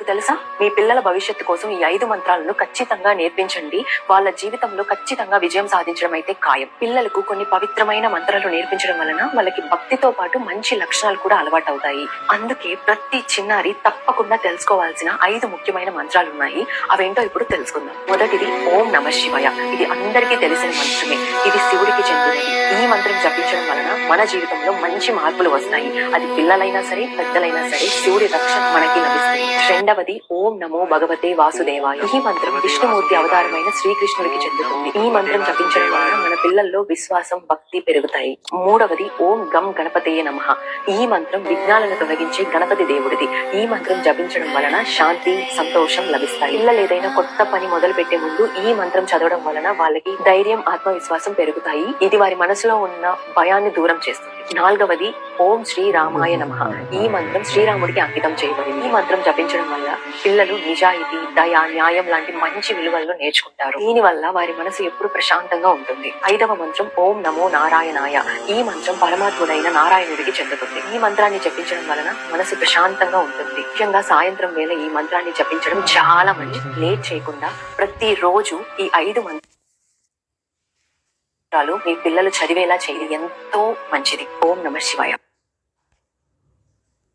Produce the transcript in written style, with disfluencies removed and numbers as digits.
తెలుసా, మీ పిల్లల భవిష్యత్తు కోసం ఈ 5 మంత్రాలను ఖచ్చితంగా నేర్పించండి. వాళ్ళ జీవితంలో ఖచ్చితంగా విజయం సాధించడం అయితే ఖాయం. పిల్లలకు కొన్ని పవిత్రమైన మంత్రాలు నేర్పించడం వలన వాళ్ళకి భక్తితో పాటు మంచి లక్షణాలు కూడా అలవాటు అవుతాయి. అందుకే ప్రతి చిన్నారి తప్పకుండా తెలుసుకోవాల్సిన 5 ముఖ్యమైన మంత్రాలు ఉన్నాయి. అవేంటో ఇప్పుడు తెలుసుకుందాం. మొదటిది ఓం నమః శివాయ. ఇది అందరికీ తెలిసిన మంత్రమే. ఇది శివుడికి చెందినది. ఈ మంత్రం జపించడం వలన మన జీవితంలో మంచి మార్పులు వస్తాయి. అది పిల్లలైనా సరే పెద్దలైనా సరే శివుడి రక్షణ మనకి లభిస్తుంది. రెండవది ఓం నమో భగవతే వాసుదేవాయ. ఈ మంత్రం విష్ణుమూర్తి అవతారమైన శ్రీకృష్ణుడికి చెందుతుంది. ఈ మంత్రం జపించడం వలన మన పిల్లల్లో విశ్వాసం భక్తి పెరుగుతాయి. మూడవది ఓం గం గణపతయే నమః. ఈ మంత్రం విఘ్నాలను తొలగించే గణపతి దేవుడిది. ఈ మంత్రం జపించడం వలన శాంతి సంతోషం లభిస్తాయి. పిల్లలు ఏదైనా కొత్త పని మొదలు పెట్టే ముందు ఈ మంత్రం చదవడం వలన వాళ్ళకి ధైర్యం ఆత్మవిశ్వాసం పెరుగుతాయి. ఇది వారి మనసులో ఉన్న భయాన్ని దూరం చేస్తుంది. నాలుగవది ఓం శ్రీ రామాయ నమః. ఈ మంత్రం శ్రీరాముడికి అంకితం చేయబడింది. ఈ మంత్రం జపించడం వల్ల పిల్లలు నిజాయితీ దయ న్యాయం లాంటి మంచి విలువలను నేర్చుకుంటారు. దీని వల్ల వారి మనసు ఎప్పుడు ప్రశాంతంగా ఉంటుంది. ఐదవ మంత్రం ఓం నమో నారాయణాయ. ఈ మంత్రం పరమాత్ముడైన నారాయణుడికి చెందుతుంది. ఈ మంత్రాన్ని జపించడం వలన మనసు ప్రశాంతంగా ఉంటుంది. ముఖ్యంగా సాయంత్రం వేళ ఈ మంత్రాన్ని జపించడం చాలా మంచిది. లేట్ చేయకుండా ప్రతి రోజు ఈ 5 మంత్రాలు మీ పిల్లలు చదివేలా చేయడం ఎంతో మంచిది. ఓం నమః శివాయ.